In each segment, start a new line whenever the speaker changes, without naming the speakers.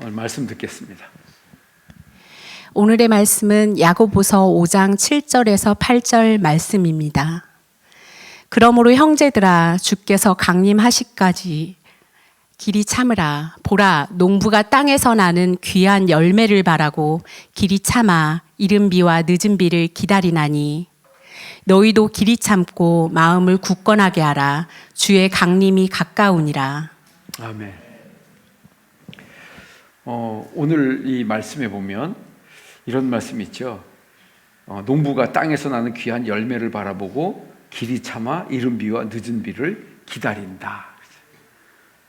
오늘 말씀 듣겠습니다.
오늘의 말씀은 야고보서 5장 7절에서 8절 말씀입니다. 그러므로 형제들아 주께서 강림하시까지 길이 참으라. 보라, 농부가 땅에서 나는 귀한 열매를 바라고 길이 참아 이른 비와 늦은 비를 기다리나니 너희도 길이 참고 마음을 굳건하게 하라. 주의 강림이 가까우니라.
아멘. 오늘 이 말씀에 보면 이런 말씀이 있죠. 농부가 땅에서 나는 귀한 열매를 바라보고 길이 참아 이른 비와 늦은 비를 기다린다.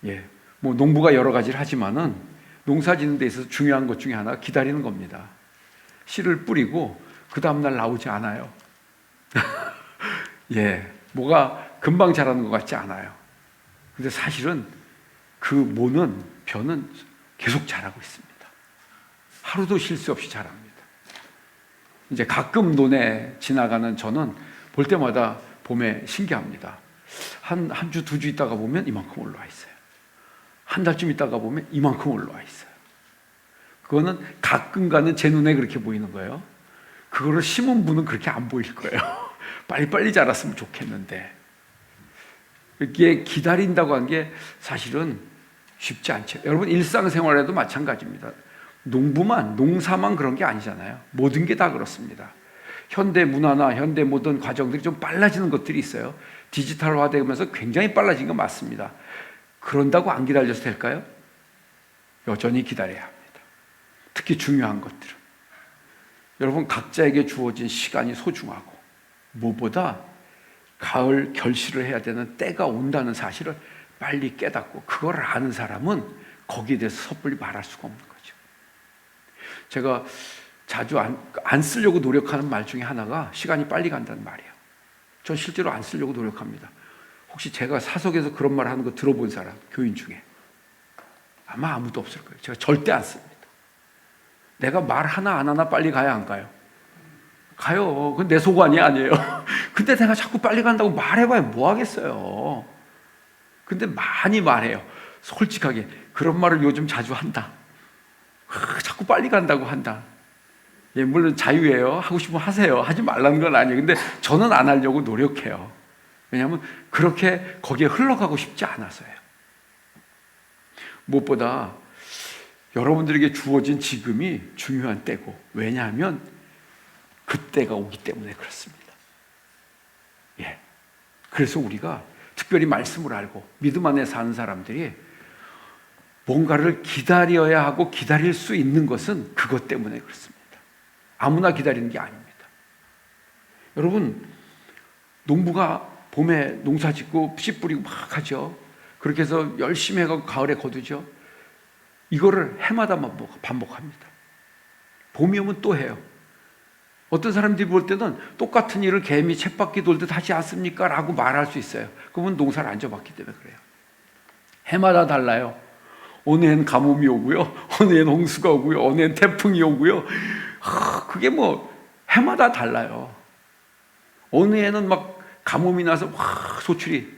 예, 뭐 농부가 여러 가지를 하지만은 농사 짓는 데 있어서 중요한 것 중에 하나가 기다리는 겁니다. 씨를 뿌리고 그 다음날 나오지 않아요. 예, 뭐가 금방 자라는 것 같지 않아요. 근데 사실은 그 모는 벼는 계속 자라고 있습니다. 하루도 쉴 새 없이 자랍니다. 이제 가끔 논에 지나가는 저는 볼 때마다 봄에 신기합니다. 한 주, 두 주 있다가 보면 이만큼 올라와 있어요. 한 달쯤 있다가 보면 이만큼 올라와 있어요. 그거는 가끔 가는 제 눈에 그렇게 보이는 거예요. 그거를 심은 분은 그렇게 안 보일 거예요. 빨리빨리 자랐으면 좋겠는데. 이게 기다린다고 하는 게 사실은 쉽지 않죠. 여러분 일상생활에도 마찬가지입니다. 농사만 그런 게 아니잖아요. 모든 게 다 그렇습니다. 현대 문화나 현대 모든 과정들이 좀 빨라지는 것들이 있어요. 디지털화되면서 굉장히 빨라진 건 맞습니다. 그런다고 안 기다려도 될까요? 여전히 기다려야 합니다. 특히 중요한 것들은. 여러분 각자에게 주어진 시간이 소중하고 무엇보다 가을 결실을 해야 되는 때가 온다는 사실을 빨리 깨닫고 그걸 아는 사람은 거기에 대해서 섣불리 말할 수가 없는 거죠. 제가 자주 안 쓰려고 노력하는 말 중에 하나가 시간이 빨리 간다는 말이에요. 전 실제로 안 쓰려고 노력합니다. 혹시 제가 사석에서 그런 말 하는 거 들어본 사람, 교인 중에 아마 아무도 없을 거예요. 제가 절대 안 씁니다. 내가 말 하나 안 하나 빨리 가야 안 가요? 가요. 그건 내 소관이 아니에요. 근데 내가 자꾸 빨리 간다고 말해봐야 뭐 하겠어요. 근데 많이 말해요. 솔직하게 그런 말을 요즘 자주 한다. 자꾸 빨리 간다고 한다. 예, 물론 자유예요. 하고 싶으면 하세요. 하지 말라는 건 아니에요. 근데 저는 안 하려고 노력해요. 왜냐하면 그렇게 거기에 흘러가고 싶지 않아서요. 무엇보다 여러분들에게 주어진 지금이 중요한 때고, 왜냐하면 그때가 오기 때문에 그렇습니다. 예. 그래서 우리가 특별히 말씀을 알고 믿음 안에 사는 사람들이 뭔가를 기다려야 하고 기다릴 수 있는 것은 그것 때문에 그렇습니다. 아무나 기다리는 게 아닙니다. 여러분, 농부가 봄에 농사 짓고 씨 뿌리고 막 하죠. 그렇게 해서 열심히 해서 가을에 거두죠. 이거를 해마다 반복합니다. 봄이 오면 또 해요. 어떤 사람들이 볼 때는 똑같은 일을 개미 쳇바퀴 돌듯 하지 않습니까? 라고 말할 수 있어요. 그건 농사를 안 져봤기 때문에 그래요. 해마다 달라요. 어느 해는 가뭄이 오고요. 어느 해는 홍수가 오고요. 어느 해는 태풍이 오고요. 그게 뭐 해마다 달라요. 어느 해는 막 가뭄이 나서 확 소출이,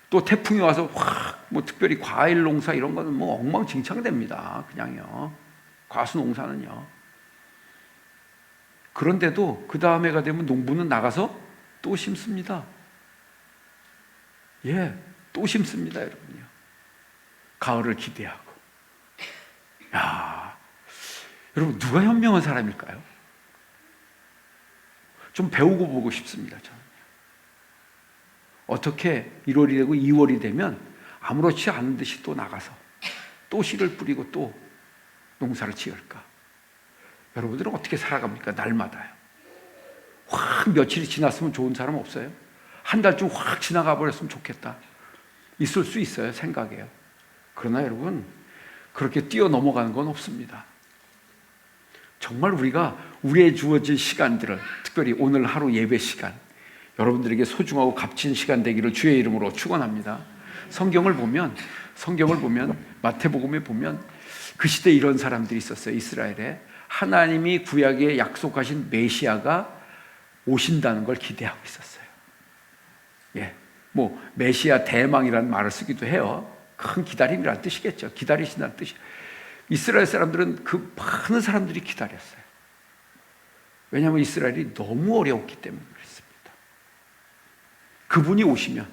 또 태풍이 와서 확 뭐 특별히 과일 농사 이런 거는 뭐 엉망진창됩니다. 그냥요. 과수 농사는요. 그런데도 그 다음 해가 되면 농부는 나가서 또 심습니다. 예, 또 심습니다, 여러분요. 가을을 기대하고. 야, 여러분 누가 현명한 사람일까요? 좀 배우고 보고 싶습니다, 저는. 어떻게 1월이 되고 2월이 되면 아무렇지 않은 듯이 또 나가서 또 씨를 뿌리고 또 농사를 지을까? 여러분들은 어떻게 살아갑니까? 날마다요. 확 며칠이 지났으면 좋은 사람 없어요? 한 달쯤 확 지나가 버렸으면 좋겠다. 있을 수 있어요, 생각에요. 그러나 여러분, 그렇게 뛰어넘어가는 건 없습니다. 정말 우리가 우리의 주어진 시간들을, 특별히 오늘 하루 예배 시간, 여러분들에게 소중하고 값진 시간 되기를 주의 이름으로 축원합니다. 성경을 보면 마태복음에 보면 그 시대에 이런 사람들이 있었어요. 이스라엘에 하나님이 구약에 약속하신 메시아가 오신다는 걸 기대하고 있었어요. 예, 뭐 메시아 대망이라는 말을 쓰기도 해요. 큰 기다림이라는 뜻이겠죠. 기다리신다는 뜻이. 이스라엘 사람들은 그 많은 사람들이 기다렸어요. 왜냐하면 이스라엘이 너무 어려웠기 때문에 그렇습니다. 그분이 오시면,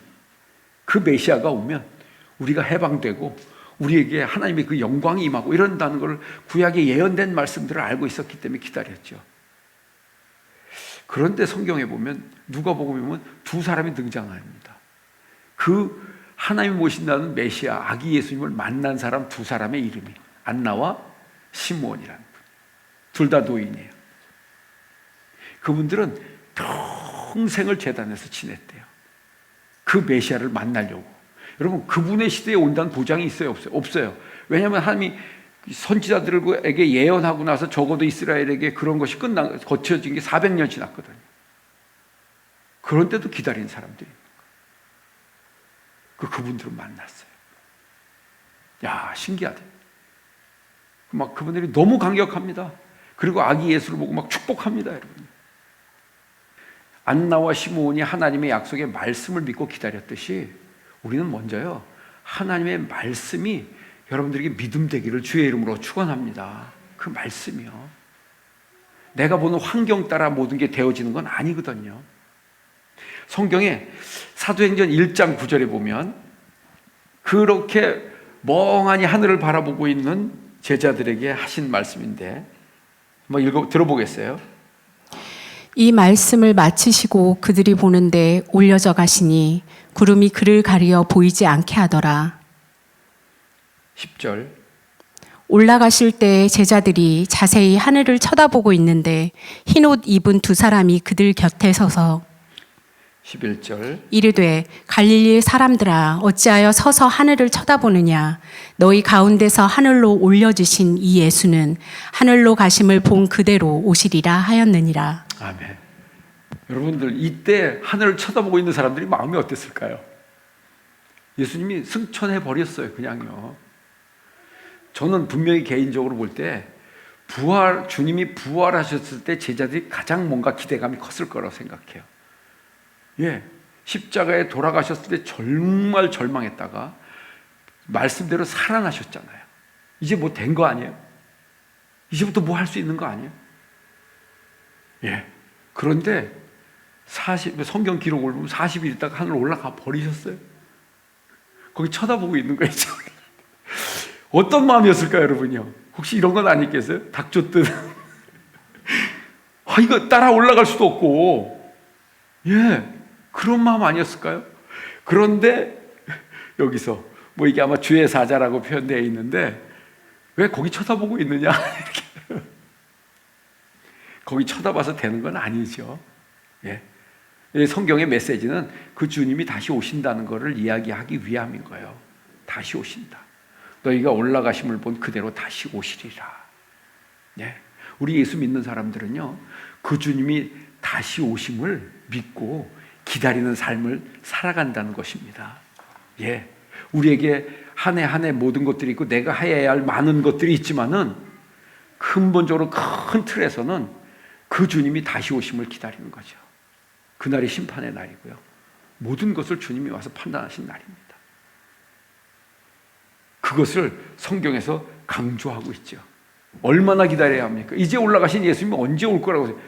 그 메시아가 오면 우리가 해방되고 우리에게 하나님의 그 영광이 임하고 이런다는 걸 구약에 예언된 말씀들을 알고 있었기 때문에 기다렸죠. 그런데 성경에 보면, 누가복음에 보면 두 사람이 등장합니다. 그 하나님이 모신다는 메시아 아기 예수님을 만난 사람 두 사람의 이름이 안나와 시므온이라는 분. 둘 다 노인이에요. 그분들은 평생을 제단에서 지냈대요. 그 메시아를 만나려고. 여러분, 그분의 시대에 온다는 보장이 있어요, 없어요? 없어요. 왜냐하면 하나님이 선지자들에게 예언하고 나서 적어도 이스라엘에게 그런 것이 거쳐진 게 400년 지났거든요. 그런데도 기다린 사람들이 그분들을 만났어요. 야, 신기하대. 막 그분들이 너무 감격합니다. 그리고 아기 예수를 보고 막 축복합니다, 여러분. 안나와 시므온이 하나님의 약속의 말씀을 믿고 기다렸듯이 우리는 먼저요, 하나님의 말씀이 여러분들에게 믿음 되기를 주의 이름으로 축원합니다. 그 말씀이요. 내가 보는 환경 따라 모든 게 되어지는 건 아니거든요. 성경에 사도행전 1장 9절에 보면 그렇게 멍하니 하늘을 바라보고 있는 제자들에게 하신 말씀인데 한번 들어보겠어요?
이 말씀을 마치시고 그들이 보는데 올려져 가시니 구름이 그를 가리어 보이지 않게 하더라.
10절.
올라가실 때 제자들이 자세히 하늘을 쳐다보고 있는데 흰옷 입은 두 사람이 그들 곁에 서서
11절.
이르되 갈릴리 사람들아 어찌하여 서서 하늘을 쳐다보느냐 너희 가운데서 하늘로 올려지신 이 예수는 하늘로 가심을 본 그대로 오시리라 하였느니라.
아멘. 여러분들, 이때 하늘을 쳐다보고 있는 사람들이 마음이 어땠을까요? 예수님이 승천해 버렸어요, 그냥요. 저는 분명히 개인적으로 볼 때 주님이 부활하셨을 때 제자들이 가장 뭔가 기대감이 컸을 거라고 생각해요. 예, 십자가에 돌아가셨을 때 정말 절망했다가 말씀대로 살아나셨잖아요. 이제 뭐 된 거 아니에요? 이제부터 뭐 할 수 있는 거 아니에요? 예. 그런데 성경 기록을 보면 40일 있다가 하늘로 올라가 버리셨어요. 거기 쳐다보고 있는 거예요. 어떤 마음이었을까요, 여러분요? 혹시 이런 건 아니겠어요? 닥쳤듯. 이거 따라 올라갈 수도 없고, 예, 그런 마음 아니었을까요? 그런데 여기서 뭐 이게 아마 주의 사자라고 표현되어 있는데 왜 거기 쳐다보고 있느냐? 이렇게. 거기 쳐다봐서 되는 건 아니죠. 예. 성경의 메시지는 그 주님이 다시 오신다는 것을 이야기하기 위함인 거예요. 다시 오신다. 너희가 올라가심을 본 그대로 다시 오시리라. 예. 우리 예수 믿는 사람들은요, 그 주님이 다시 오심을 믿고 기다리는 삶을 살아간다는 것입니다. 예. 우리에게 한 해 한 해 모든 것들이 있고 내가 해야 할 많은 것들이 있지만은 근본적으로 큰 틀에서는 그 주님이 다시 오심을 기다리는 거죠. 그날이 심판의 날이고요. 모든 것을 주님이 와서 판단하신 날입니다. 그것을 성경에서 강조하고 있죠. 얼마나 기다려야 합니까? 이제 올라가신 예수님이 언제 올 거라고.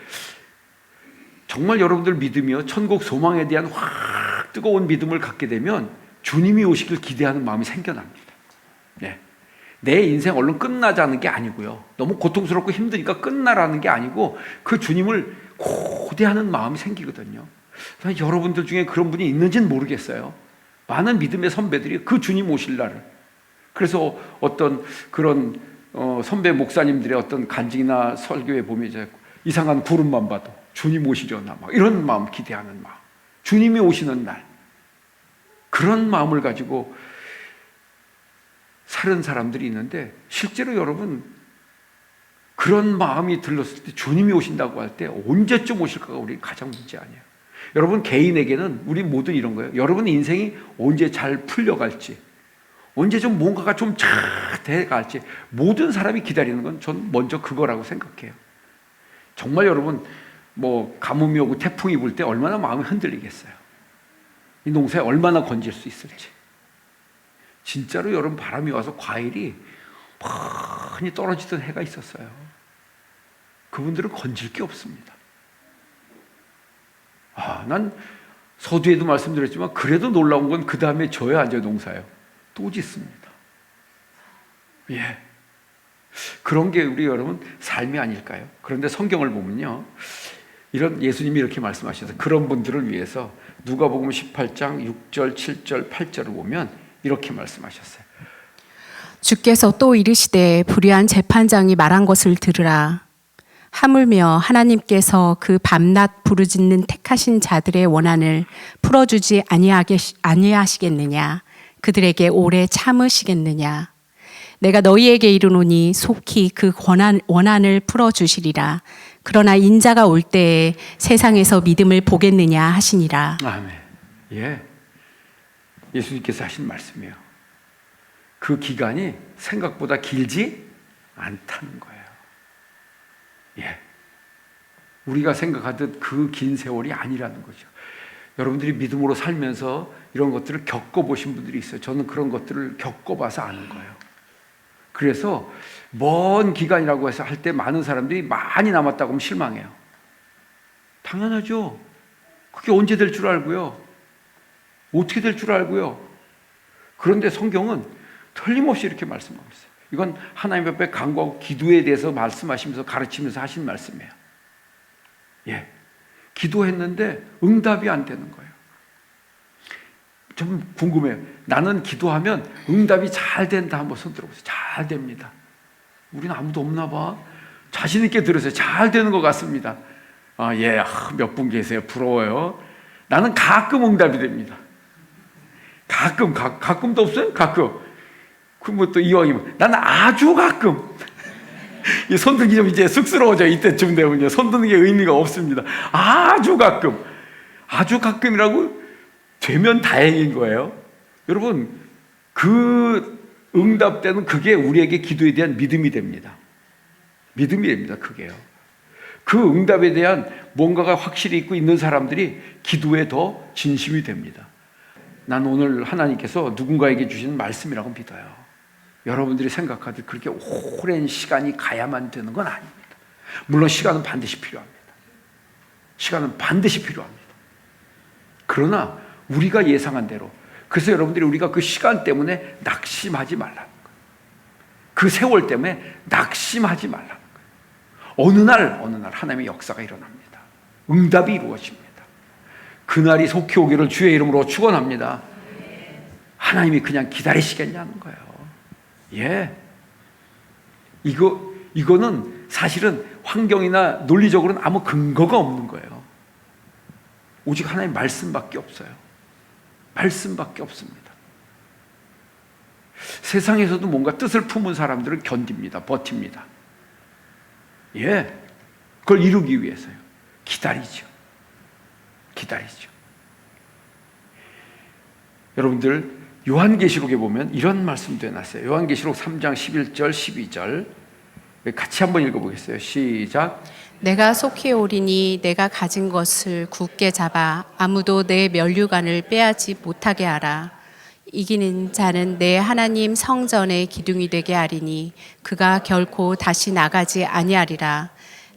정말 여러분들 믿음이요, 천국 소망에 대한 확 뜨거운 믿음을 갖게 되면 주님이 오시길 기대하는 마음이 생겨납니다. 네. 내 인생 얼른 끝나자는 게 아니고요, 너무 고통스럽고 힘드니까 끝나라는 게 아니고 그 주님을 고대하는 마음이 생기거든요. 여러분들 중에 그런 분이 있는지는 모르겠어요. 많은 믿음의 선배들이 그 주님 오실 날을, 그래서 어떤 그런 선배 목사님들의 어떤 간증이나 설교에 보면 이제 이상한 구름만 봐도 주님 오시려나 막 이런 마음, 기대하는 마음, 주님이 오시는 날, 그런 마음을 가지고 사는 사람들이 있는데, 실제로 여러분 그런 마음이 들렀을 때 주님이 오신다고 할 때 언제쯤 오실까가 우리 가장 문제 아니에요. 여러분 개인에게는 우리 모두 이런 거예요. 여러분 인생이 언제 잘 풀려갈지, 언제 좀 뭔가가 좀 잘 돼갈지 모든 사람이 기다리는 건 전 먼저 그거라고 생각해요. 정말 여러분 뭐 가뭄이 오고 태풍이 불 때 얼마나 마음이 흔들리겠어요. 이 농사에 얼마나 건질 수 있을지. 진짜로 여러분 바람이 와서 과일이 많이 떨어지던 해가 있었어요. 그분들은 건질 게 없습니다. 난 서두에도 말씀드렸지만 그래도 놀라운 건 그 다음에 저의 안전농사예요. 또 짓습니다. 예, 그런 게 우리 여러분 삶이 아닐까요? 그런데 성경을 보면요, 이런 예수님이 이렇게 말씀하셔서 그런 분들을 위해서 누가복음 18장 6절, 7절, 8절을 보면 이렇게 말씀하셨어요.
주께서 또 이르시되 불의한 재판장이 말한 것을 들으라. 하물며 하나님께서 그 밤낮 부르짖는 택하신 자들의 원한을 풀어주지 아니하시겠느냐? 그들에게 오래 참으시겠느냐? 내가 너희에게 이르노니 속히 그 원한을 풀어주시리라. 그러나 인자가 올 때에 세상에서 믿음을 보겠느냐 하시니라.
아멘. 예, 예수님께서 하신 말씀이에요. 그 기간이 생각보다 길지 않다는 거예요. 예, 우리가 생각하듯 그 긴 세월이 아니라는 거죠. 여러분들이 믿음으로 살면서 이런 것들을 겪어보신 분들이 있어요. 저는 그런 것들을 겪어봐서 아는 거예요. 그래서 먼 기간이라고 해서 할 때 많은 사람들이 많이 남았다고 하면 실망해요. 당연하죠. 그게 언제 될 줄 알고요. 어떻게 될 줄 알고요. 그런데 성경은 틀림없이 이렇게 말씀하고 있어요. 이건 하나님 앞에 간구하고 기도에 대해서 말씀하시면서 가르치면서 하신 말씀이에요. 예, 기도했는데 응답이 안 되는 거예요. 좀 궁금해요. 나는 기도하면 응답이 잘 된다. 한번 손 들어보세요. 잘 됩니다. 우리는 아무도 없나 봐. 자신 있게 들으세요. 잘 되는 것 같습니다. 예, 몇 분 계세요. 부러워요. 나는 가끔 응답이 됩니다. 가끔도 없어요? 가끔. 그럼 또 이왕이면 나는 아주 가끔. 이 손들기 좀 이제 쑥스러워져. 이때쯤 되면요, 손드는 게 의미가 없습니다. 아주 가끔이라고 되면 다행인 거예요. 여러분, 그 응답되는 그게 우리에게 기도에 대한 믿음이 됩니다. 믿음이 됩니다. 그게요. 그 응답에 대한 뭔가가 확실히 있는 사람들이 기도에 더 진심이 됩니다. 난 오늘 하나님께서 누군가에게 주신 말씀이라고 믿어요. 여러분들이 생각하듯 그렇게 오랜 시간이 가야만 되는 건 아닙니다. 물론 시간은 반드시 필요합니다. 시간은 반드시 필요합니다. 그러나 우리가 예상한 대로, 그래서 여러분들이 우리가 그 시간 때문에 낙심하지 말라는 거예요. 그 세월 때문에 낙심하지 말라는 거예요. 어느 날 하나님의 역사가 일어납니다. 응답이 이루어집니다. 그날이 속히 오기를 주의 이름으로 축원합니다. 하나님이 그냥 기다리시겠냐는 거예요. 예, 이거는 사실은 환경이나 논리적으로는 아무 근거가 없는 거예요. 오직 하나님의 말씀밖에 없어요. 말씀밖에 없습니다. 세상에서도 뭔가 뜻을 품은 사람들을 견딥니다. 버팁니다. 예, 그걸 이루기 위해서요. 기다리죠. 여러분들, 요한계시록에 보면 이런 말씀도 해놨어요. 요한계시록 3장 11절 12절 같이 한번 읽어보겠어요. 시작.
내가 속히 오리니 내가 가진 것을 굳게 잡아 아무도 내 면류관을 빼앗지 못하게 하라. 이기는 자는 내 하나님 성전의 기둥이 되게 하리니 그가 결코 다시 나가지 아니하리라.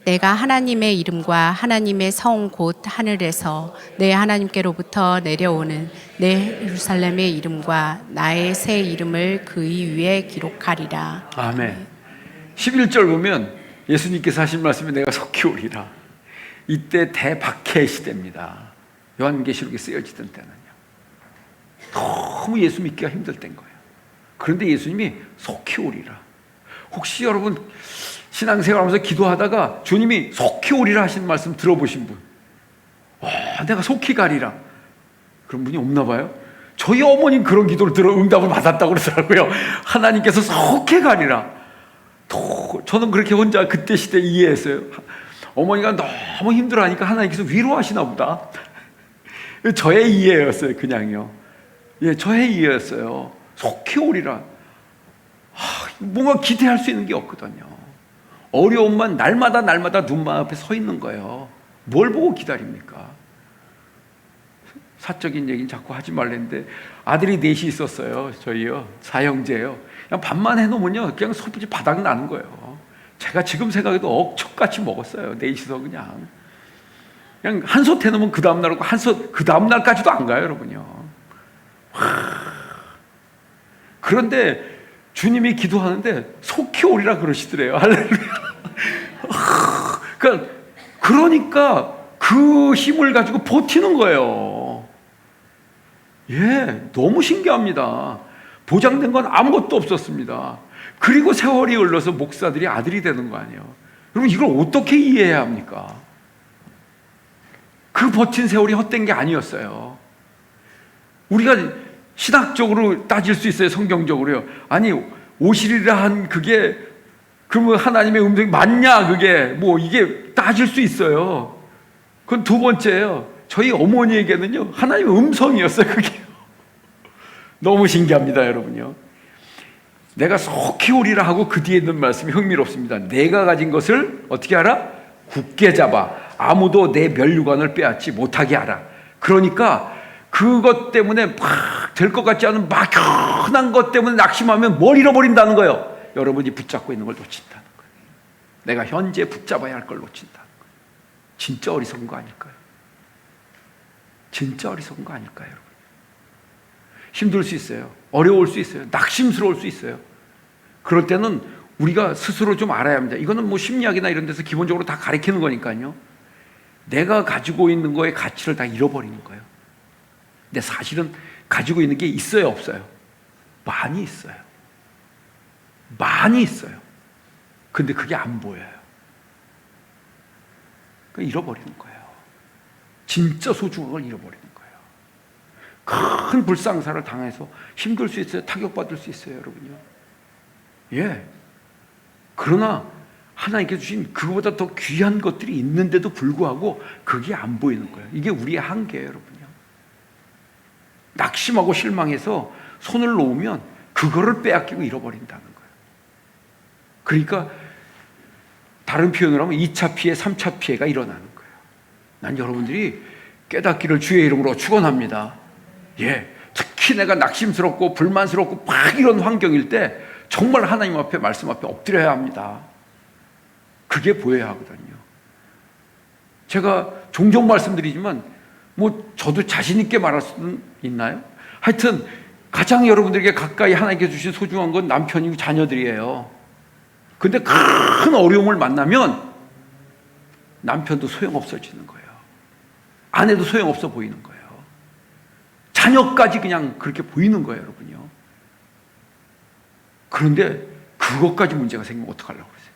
내가 하나님의 이름과 하나님의 성 곧 하늘에서 내 하나님께로부터 내려오는 내 예루살렘의 이름과 나의 새 이름을 그의 위에 기록하리라.
아멘. 11절 보면 예수님께서 하신 말씀이 내가 속히 오리라. 이때 대박해 시대입니다. 요한계시록에 쓰여지던 때는요. 너무 예수 믿기가 힘들 때인 거예요. 그런데 예수님이 속히 오리라. 혹시 여러분 신앙생활하면서 기도하다가 주님이 속히 오리라 하시는 말씀 들어보신 분? 내가 속히 가리라. 그런 분이 없나 봐요. 저희 어머님 그런 기도를 들어 응답을 받았다고 그러더라고요. 하나님께서 속히 가리라. 저는 그렇게 혼자 그때 시대에 이해했어요. 어머니가 너무 힘들어하니까 하나님께서 위로하시나 보다. 저의 이해였어요. 그냥요. 예, 저의 이해였어요. 속히 오리라. 뭔가 기대할 수 있는 게 없거든요. 어려움만 날마다 눈만 앞에 서 있는 거예요. 뭘 보고 기다립니까? 사적인 얘기는 자꾸 하지 말랬는데 아들이 넷이 있었어요. 저희요. 4형제요. 그냥 밥만 해놓으면요, 그냥 소불이 바닥 나는 거예요. 제가 지금 생각해도 억척같이 먹었어요. 넷이서 그냥 한솥 해놓으면 그 다음날 오고 한솥 그 다음날까지도 안 가요, 여러분요. 그런데 주님이 기도하는데 속히 오리라 그러시더래요. 할렐루야. 그러니까 그 힘을 가지고 버티는 거예요. 예, 너무 신기합니다. 보장된 건 아무것도 없었습니다. 그리고 세월이 흘러서 목사들이 아들이 되는 거 아니에요. 여러분, 이걸 어떻게 이해해야 합니까? 그 버틴 세월이 헛된 게 아니었어요. 우리가 신학적으로 따질 수 있어요, 성경적으로요. 아니, 오시리라 한 그게 그러면 하나님의 음성이 맞냐, 그게 뭐 이게 따질 수 있어요. 그건 두 번째예요. 저희 어머니에게는요, 하나님의 음성이었어요, 그게. 너무 신기합니다, 여러분요. 내가 속히 오리라 하고 그 뒤에 있는 말씀이 흥미롭습니다. 내가 가진 것을 어떻게 하라? 굳게 잡아 아무도 내 면류관을 빼앗지 못하게 하라. 그러니까 그것 때문에 막 될 것 같지 않은 막연한 것 때문에 낙심하면 뭘 잃어버린다는 거예요. 여러분이 붙잡고 있는 걸 놓친다는 거예요. 내가 현재 붙잡아야 할 걸 놓친다는 거예요. 진짜 어리석은 거 아닐까요? 진짜 어리석은 거 아닐까요, 여러분? 힘들 수 있어요. 어려울 수 있어요. 낙심스러울 수 있어요. 그럴 때는 우리가 스스로 좀 알아야 합니다. 이거는 뭐 심리학이나 이런 데서 기본적으로 다 가르치는 거니까요. 내가 가지고 있는 거의 가치를 다 잃어버리는 거예요. 근데 사실은 가지고 있는 게 있어요, 없어요? 많이 있어요. 많이 있어요. 근데 그게 안 보여요. 그러니까 잃어버리는 거예요. 진짜 소중한 걸 잃어버리는 거예요. 큰 불상사를 당해서 힘들 수 있어요. 타격받을 수 있어요, 여러분요. 예. 그러나 하나님께 주신 그거보다 더 귀한 것들이 있는데도 불구하고 그게 안 보이는 거예요. 이게 우리의 한계예요, 여러분요. 낙심하고 실망해서 손을 놓으면 그거를 빼앗기고 잃어버린다는 거예요. 그러니까 다른 표현을 하면 2차 피해, 3차 피해가 일어나는 거예요. 난 여러분들이 깨닫기를 주의 이름으로 축원합니다. 예, 특히 내가 낙심스럽고 불만스럽고 막 이런 환경일 때 정말 하나님 앞에 말씀 앞에 엎드려야 합니다. 그게 보여야 하거든요. 제가 종종 말씀드리지만 뭐 저도 자신 있게 말할 수는 있나요? 하여튼 가장 여러분들에게 가까이 하나님께 주신 소중한 건 남편이고 자녀들이에요. 근데 큰 어려움을 만나면 남편도 소용없어지는 거예요. 아내도 소용없어 보이는 거예요. 자녀까지 그냥 그렇게 보이는 거예요, 여러분요. 그런데 그것까지 문제가 생기면 어떡하려고 그러세요?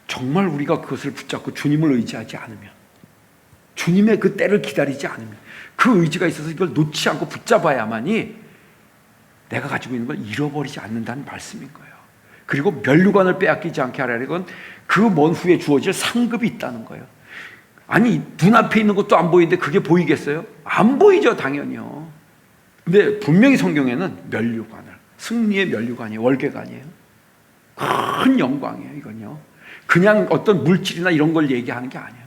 정말 우리가 그것을 붙잡고 주님을 의지하지 않으면, 주님의 그 때를 기다리지 않으면, 그 의지가 있어서 이걸 놓지 않고 붙잡아야만이 내가 가지고 있는 걸 잃어버리지 않는다는 말씀인 거예요. 그리고 면류관을 빼앗기지 않게 하라는 건 그 먼 후에 주어질 상급이 있다는 거예요. 아니, 눈앞에 있는 것도 안 보이는데 그게 보이겠어요? 안 보이죠, 당연히요. 근데 분명히 성경에는 면류관을, 승리의 면류관이에요. 월계가 아니에요. 큰 영광이에요, 이건요. 그냥 어떤 물질이나 이런 걸 얘기하는 게 아니에요.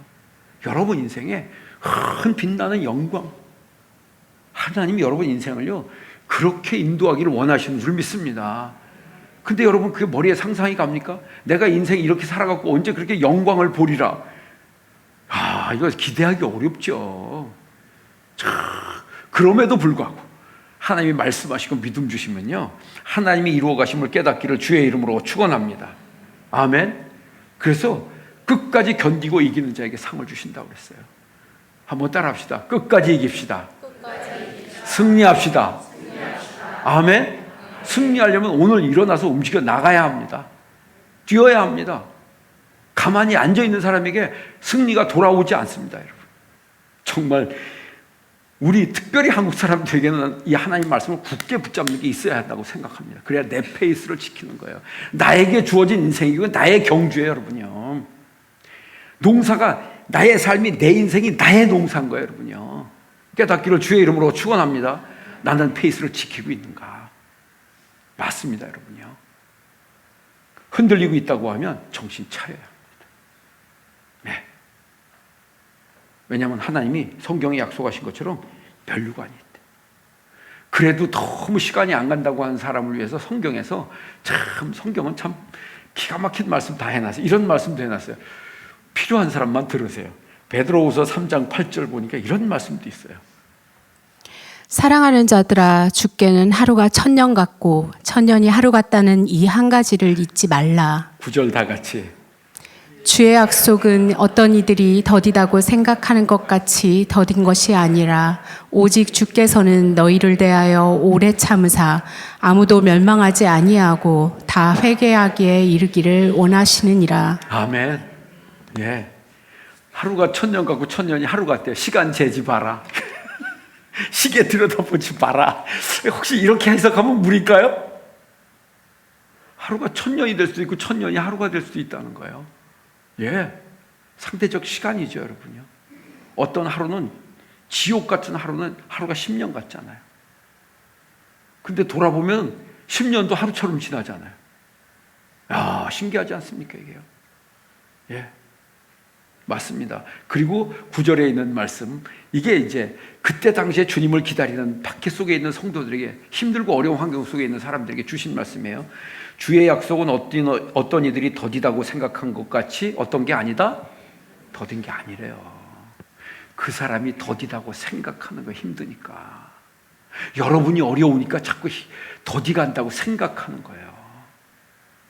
여러분 인생에 큰 빛나는 영광, 하나님이 여러분 인생을요 그렇게 인도하기를 원하시는 줄 믿습니다. 근데 여러분 그게 머리에 상상이 갑니까? 내가 인생 이렇게 살아갖고 언제 그렇게 영광을 보리라. 아, 이거 기대하기 어렵죠. 자, 그럼에도 불구하고 하나님이 말씀하시고 믿음 주시면요, 하나님이 이루어 가심을 깨닫기를 주의 이름으로 축원합니다. 아멘. 그래서 끝까지 견디고 이기는 자에게 상을 주신다고 그랬어요. 한번 따라합시다. 끝까지 이깁시다. 승리합시다. 아멘. 승리하려면 오늘 일어나서 움직여 나가야 합니다. 뛰어야 합니다. 가만히 앉아있는 사람에게 승리가 돌아오지 않습니다, 여러분. 정말 우리 특별히 한국 사람들에게는 이 하나님 말씀을 굳게 붙잡는 게 있어야 한다고 생각합니다. 그래야 내 페이스를 지키는 거예요. 나에게 주어진 인생이고 나의 경주예요, 여러분요. 농사가, 나의 삶이, 내 인생이 나의 농사인 거예요, 여러분요. 깨닫기를 주의 이름으로 축원합니다. 나는 페이스를 지키고 있는가? 맞습니다, 여러분요. 흔들리고 있다고 하면 정신 차려야 합니다. 네. 왜냐하면 하나님이 성경에 약속하신 것처럼 면류관이 있대. 그래도 너무 시간이 안 간다고 하는 사람을 위해서 성경에서 성경은 참 기가 막힌 말씀 다 해놨어요. 이런 말씀도 해놨어요. 필요한 사람만 들으세요. 베드로후서 3장 8절 보니까 이런 말씀도 있어요.
사랑하는 자들아, 주께는 하루가 1000년 같고 1000년이 하루 같다는 이 한 가지를 잊지 말라.
9절 다 같이.
주의 약속은 어떤 이들이 더디다고 생각하는 것 같이 더딘 것이 아니라 오직 주께서는 너희를 대하여 오래 참으사 아무도 멸망하지 아니하고 다 회개하기에 이르기를 원하시느니라.
아멘. 예. 하루가 1000년 같고 1000년이 하루 같대요. 시간 재지 봐라. 시계 들여다보지 마라. 혹시 이렇게 해석하면 무리일까요? 하루가 1000년이 될 수도 있고 1000년이 하루가 될 수도 있다는 거예요. 예, 상대적 시간이죠, 여러분요. 어떤 하루는 지옥 같은 하루는 하루가 10년 같잖아요. 근데 돌아보면 10년도 하루처럼 지나잖아요. 야, 신기하지 않습니까, 이게요? 예. 맞습니다. 그리고 9절에 있는 말씀, 이게 이제 그때 당시에 주님을 기다리는 박해 속에 있는 성도들에게, 힘들고 어려운 환경 속에 있는 사람들에게 주신 말씀이에요. 주의 약속은 어떤 이들이 더디다고 생각한 것 같이 어떤 게 아니다? 더딘 게 아니래요. 그 사람이 더디다고 생각하는 거 힘드니까. 여러분이 어려우니까 자꾸 더디간다고 생각하는 거예요.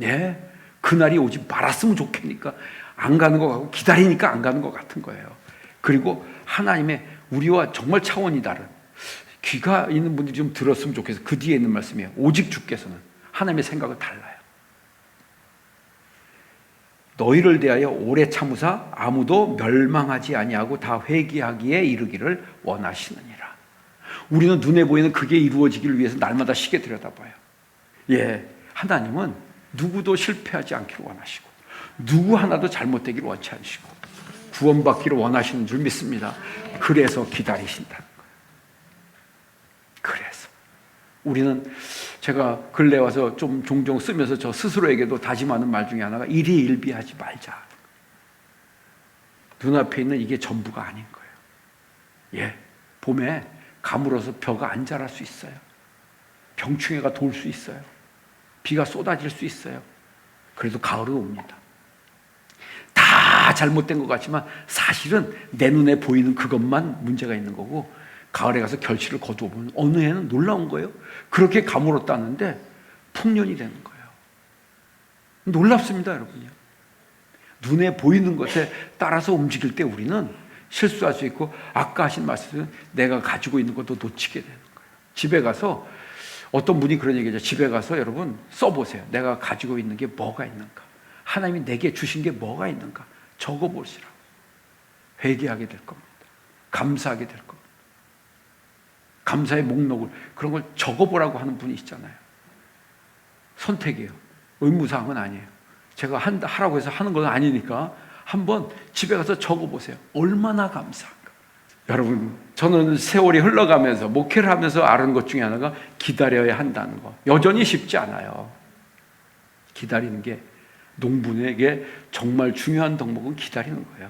예? 그날이 오지 말았으면 좋겠으니까 안 가는 것 같고 기다리니까 안 가는 것 같은 거예요. 그리고 하나님의 우리와 정말 차원이 다른, 귀가 있는 분들이 좀 들었으면 좋겠어요. 그 뒤에 있는 말씀이에요. 오직 주께서는 하나님의 생각은 달라요. 너희를 대하여 오래 참으사 아무도 멸망하지 아니하고 다 회개하기에 이르기를 원하시느니라. 우리는 눈에 보이는 그게 이루어지기를 위해서 날마다 시계 들여다봐요. 예, 하나님은 누구도 실패하지 않기를 원하시고 누구 하나도 잘못되기를 원치 않으시고 구원받기를 원하시는 줄 믿습니다. 그래서 기다리신다는 거예요. 그래서 우리는, 제가 근래 와서 좀 종종 쓰면서 저 스스로에게도 다짐하는 말 중에 하나가 일희일비하지 말자. 눈앞에 있는 이게 전부가 아닌 거예요. 예, 봄에 가물어서 벼가 안 자랄 수 있어요. 병충해가 돌 수 있어요. 비가 쏟아질 수 있어요. 그래도 가을은 옵니다. 다 잘못된 것 같지만 사실은 내 눈에 보이는 그것만 문제가 있는 거고, 가을에 가서 결실을 거두어 보면 어느 해는 놀라운 거예요. 그렇게 가물었다는데 풍년이 되는 거예요. 놀랍습니다, 여러분요. 눈에 보이는 것에 따라서 움직일 때 우리는 실수할 수 있고, 아까 하신 말씀은 내가 가지고 있는 것도 놓치게 되는 거예요. 집에 가서 어떤 분이 그런 얘기죠. 집에 가서 여러분 써보세요. 내가 가지고 있는 게 뭐가 있는가, 하나님이 내게 주신 게 뭐가 있는가 적어보시라고. 회개하게 될 겁니다. 감사하게 될 겁니다. 감사의 목록을, 그런 걸 적어보라고 하는 분이 있잖아요. 선택이에요. 의무사항은 아니에요. 제가 하라고 해서 하는 건 아니니까 한번 집에 가서 적어보세요. 얼마나 감사한가. 여러분, 저는 세월이 흘러가면서 목회를 하면서 아는 것 중에 하나가 기다려야 한다는 거. 여전히 쉽지 않아요. 기다리는 게, 농부에게 정말 중요한 덕목은 기다리는 거예요.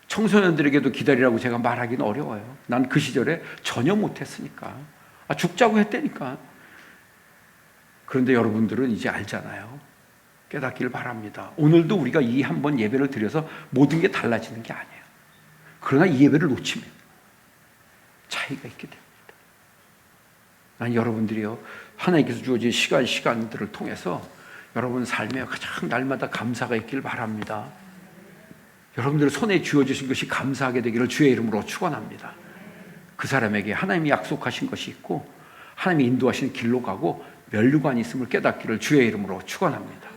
청소년들에게도 기다리라고 제가 말하기는 어려워요. 난 그 시절에 전혀 못했으니까. 죽자고 했다니까. 그런데 여러분들은 이제 알잖아요. 깨닫기를 바랍니다. 오늘도 우리가 이 한 번 예배를 드려서 모든 게 달라지는 게 아니에요. 그러나 이 예배를 놓치면 차이가 있게 됩니다. 난 여러분들이요, 하나님께서 주어진 시간들을 통해서 여러분 삶에 가장 날마다 감사가 있기를 바랍니다. 여러분들 손에 쥐어주신 것이 감사하게 되기를 주의 이름으로 축원합니다. 그 사람에게 하나님이 약속하신 것이 있고 하나님이 인도하시는 길로 가고 면류관이 있음을 깨닫기를 주의 이름으로 축원합니다.